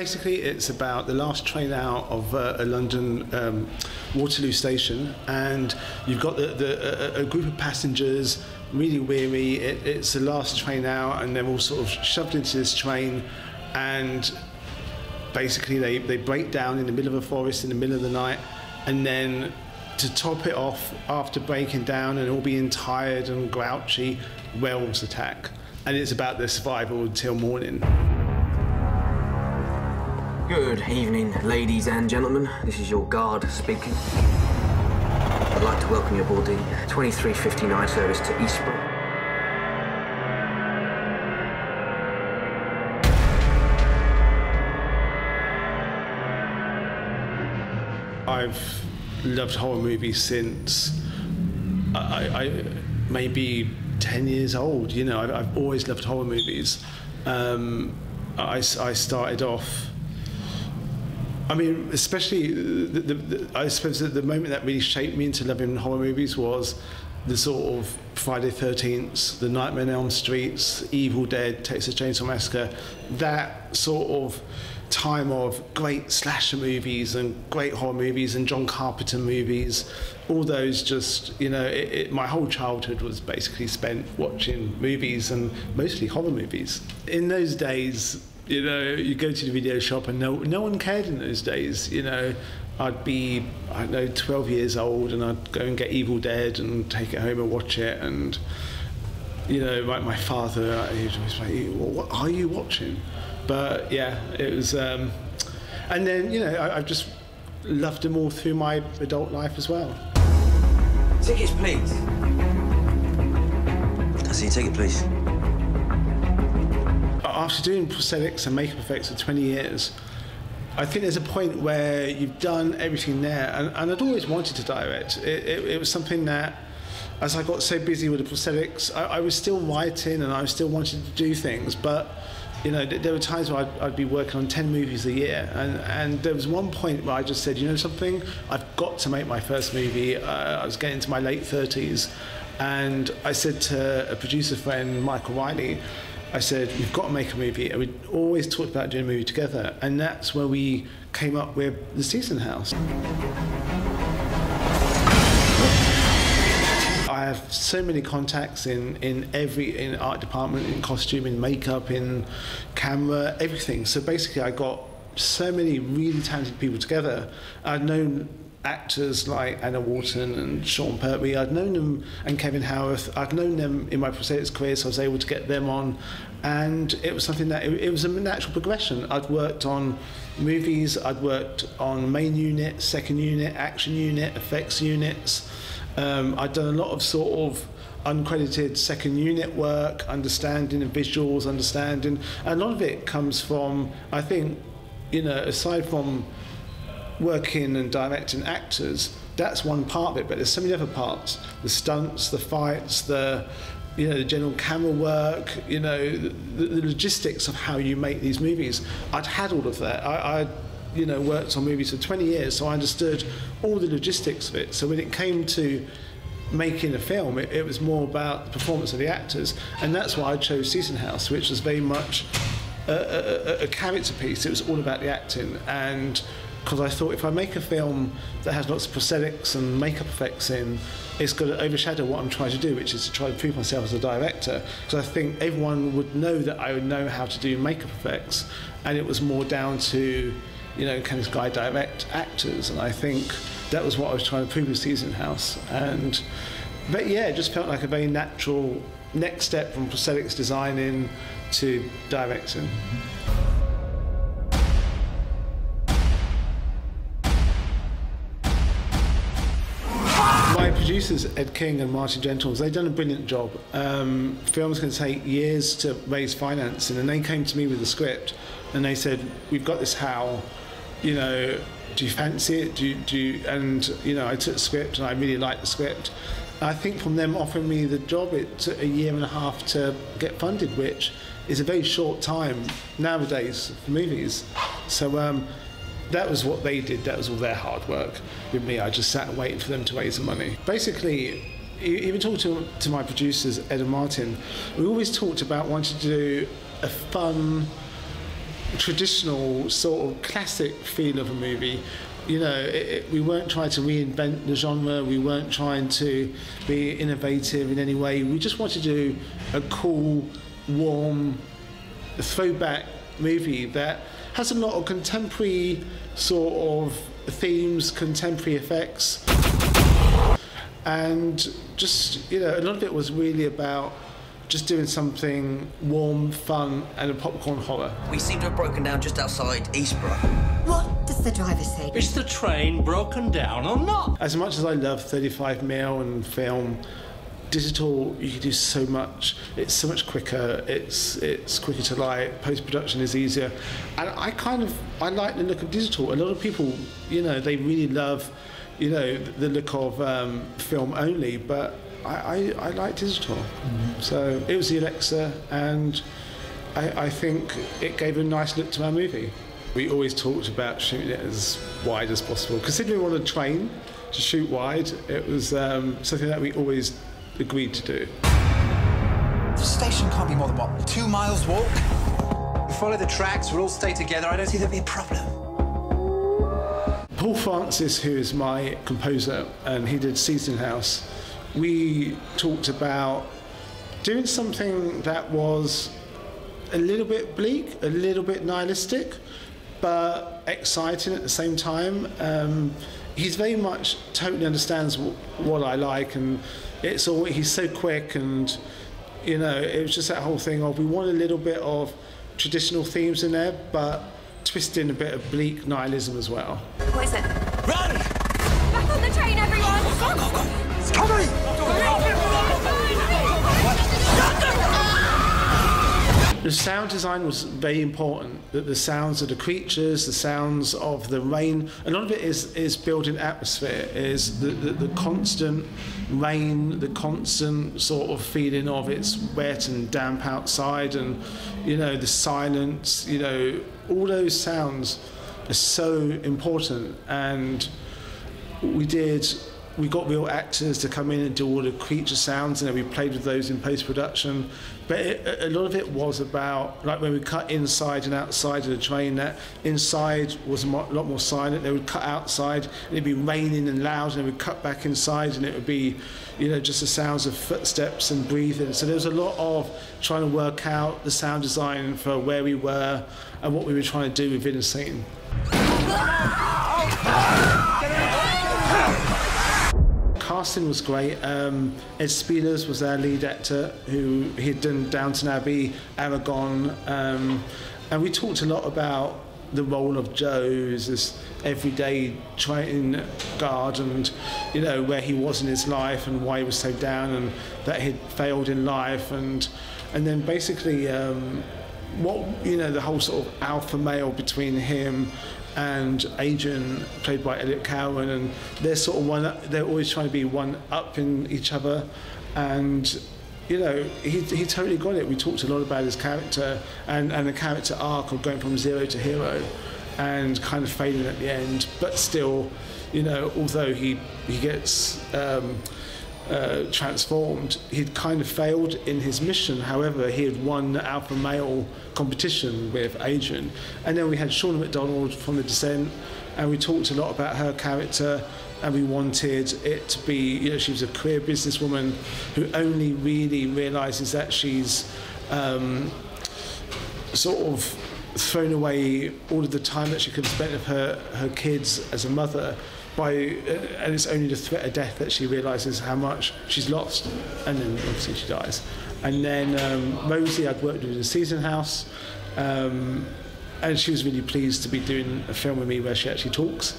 Basically, it's about the last train out of a London Waterloo station, and you've got a group of passengers really weary. It's the last train out, and they're all sort of shoved into this train, and basically they break down in the middle of a forest in the middle of the night, and then to top it off, after breaking down and all being tired and grouchy, werewolves attack, and it's about their survival until morning. Good evening, ladies and gentlemen. This is your guard speaking. I'd like to welcome you aboard the 2359 service to Eastbrook. I've loved horror movies since I maybe 10 years old. You know, I've always loved horror movies. I started off. I mean, especially, I suppose that the moment that really shaped me into loving horror movies was the sort of Friday 13th, the Nightmare on Elm Streets, Evil Dead, Texas Chainsaw Massacre, that sort of time of great slasher movies and great horror movies and John Carpenter movies, all those just, you know, my whole childhood was basically spent watching movies and mostly horror movies. In those days, you know, you go to the video shop and no one cared in those days. You know, I'd be, I don't know, 12 years old, and I'd go and get Evil Dead and take it home and watch it. And, you know, like my father, he was like, well, what are you watching? But yeah, it was, and then, you know, I've just loved them all through my adult life as well. Tickets, please. I see, ticket, please. After doing prosthetics and makeup effects for 20 years, I think there's a point where you've done everything there, and I'd always wanted to direct. It was something that, as I got so busy with the prosthetics, I was still writing and I was still wanting to do things, but you know, there were times where I'd be working on 10 movies a year, and there was one point where I just said, you know something, I've got to make my first movie. I was getting into my late 30s, and I said to a producer friend, Michael Riley, I said, we've got to make a movie. And we'd always talked about doing a movie together, and that's where we came up with The Season House. I have so many contacts in art department, in costume, in makeup, in camera, everything. So basically I got so many really talented people together. I'd known actors like Anna Wharton and Sean Pertwee. I'd known them, and Kevin Howarth. I'd known them in my prosthetics career, so I was able to get them on, and it was something that it was a natural progression. I'd worked on movies, I'd worked on main unit, second unit, action unit, effects units. I'd done a lot of sort of uncredited second unit work, understanding of visuals, and a lot of it comes from, I think, you know, aside from working and directing actors, that's one part of it, but there's so many other parts: the stunts, the fights, the general camera work, you know, the logistics of how you make these movies. I'd had all of that. I worked on movies for 20 years, so I understood all the logistics of it. So when it came to making a film, it was more about the performance of the actors, and that's why I chose Season House, which was very much a character piece. It was all about the acting, and because I thought if I make a film that has lots of prosthetics and makeup effects in, it's going to overshadow what I'm trying to do, which is to try to prove myself as a director. Because I think everyone would know that I would know how to do makeup effects, and it was more down to, you know, can this guy direct actors? And I think that was what I was trying to prove with Season House. But yeah, it just felt like a very natural next step from prosthetics designing to directing. My producers, Ed King and Martin Gentles, they've done a brilliant job. Film's going to take years to raise financing, and they came to me with a script, and they said, we've got this Howl, you know, do you fancy it? Do you? And, you know, I took the script and I really liked the script. I think from them offering me the job, it took a year and a half to get funded, which is a very short time nowadays for movies. So that was what they did. That was all their hard work. With me, I just sat and waited for them to raise the money. Basically, even talking to my producers, Ed and Martin, we always talked about wanting to do a fun traditional sort of classic feel of a movie. You know, we weren't trying to reinvent the genre, we weren't trying to be innovative in any way. We just wanted to do a cool, warm, throwback movie that has a lot of contemporary sort of themes, contemporary effects. And just, you know, a lot of it was really about just doing something warm, fun, and a popcorn horror. We seem to have broken down just outside Eastborough. What does the driver say? Is the train broken down or not? As much as I love 35mm and film, digital, you can do so much. It's so much quicker. It's quicker to light. Post-production is easier. And I like the look of digital. A lot of people, you know, they really love, you know, the look of film only, but I like digital. So it was the Alexa, and I think it gave a nice look to our movie. We always talked about shooting it as wide as possible. Considering we're on a train to shoot wide, it was something that we always agreed to do. The station can't be more than, what, 2 miles walk? We follow the tracks, we'll all stay together. I don't see there'd be a problem. Paul Francis, who is my composer, and he did Season House, we talked about doing something that was a little bit bleak, a little bit nihilistic, but exciting at the same time. He's very much totally understands what I like, and he's so quick, and you know, it was just that whole thing of we want a little bit of traditional themes in there, but twist in a bit of bleak nihilism as well. What is it? Run! Back on the train, everyone! Go, go, go! It's coming! The sound design was very important, that the sounds of the creatures, the sounds of the rain, a lot of it is building atmosphere, is the constant rain, the constant sort of feeling of it's wet and damp outside, and you know, the silence, you know, all those sounds are so important. And we got real actors to come in and do all the creature sounds, and then we played with those in post-production. But a lot of it was about, like when we cut inside and outside of the train, that inside was a lot more silent. They would cut outside and it'd be raining and loud, and then we'd cut back inside and it would be, you know, just the sounds of footsteps and breathing. So there was a lot of trying to work out the sound design for where we were and what we were trying to do within a scene. Casting was great. Ed Spielers was our lead actor, who he'd done Downton Abbey, Aragon, and we talked a lot about the role of Joe as this everyday train guard, and you know, where he was in his life and why he was so down and that he'd failed in life, and then basically what, you know, the whole sort of alpha male between him and Adrian, played by Elliot Cowan, and they're sort of they're always trying to be one up in each other, and you know, he totally got it. We talked a lot about his character and the character arc of going from zero to hero and kind of failing at the end, but still, you know, although he gets transformed, he'd kind of failed in his mission. However, he had won the alpha male competition with Adrian. And then we had Shauna McDonald from The Descent, and we talked a lot about her character, and we wanted it to be, you know, she was a career businesswoman who only really realises that she's sort of thrown away all of the time that she could have spent with her kids as a mother, and it's only the threat of death that she realises how much she's lost, and then obviously she dies. And then Rosie, I'd worked with in Season House, and she was really pleased to be doing a film with me where she actually talks.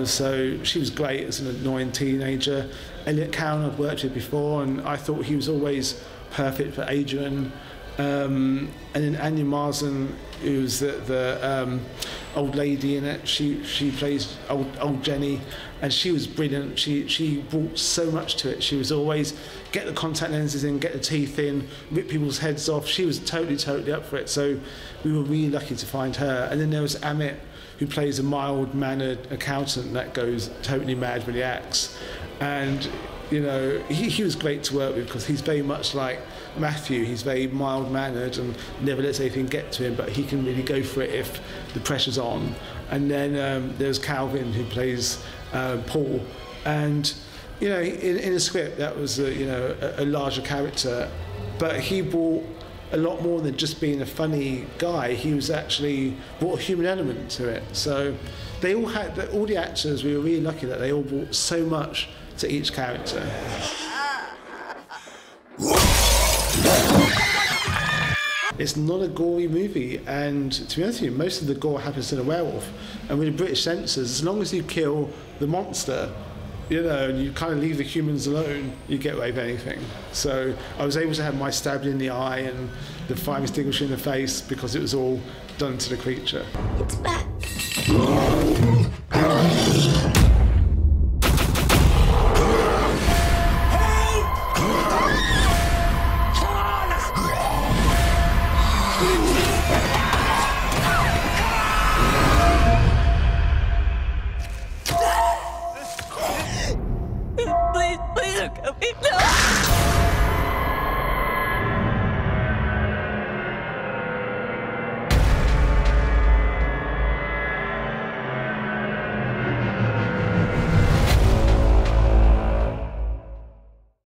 So she was great as an annoying teenager. Elliot Cowan I'd worked with before, and I thought he was always perfect for Adrian. And then Anya Marsden, who's the old lady in it, she plays old Jenny, and she was brilliant. She brought so much to it. She was always get the contact lenses in, get the teeth in, rip people's heads off. She was totally up for it. So we were really lucky to find her. And then there was Amit, who plays a mild-mannered accountant that goes totally mad when he acts. And you know, he was great to work with because he's very much like Matthew. He's very mild-mannered and never lets anything get to him, but he can really go for it if the pressure's on. And then there's Calvin, who plays Paul, and you know, in a script that was a larger character, but he brought a lot more than just being a funny guy. He was actually brought a human element to it. So they all had, all the actors, we were really lucky that they all brought so much to each character. It's not a gory movie, and to be honest with you, most of the gore happens in a werewolf. And with the British censors, as long as you kill the monster, you know, and you kind of leave the humans alone, you get away with anything. So I was able to have my stabbed in the eye and the fire extinguisher in the face because it was all done to the creature. It's back.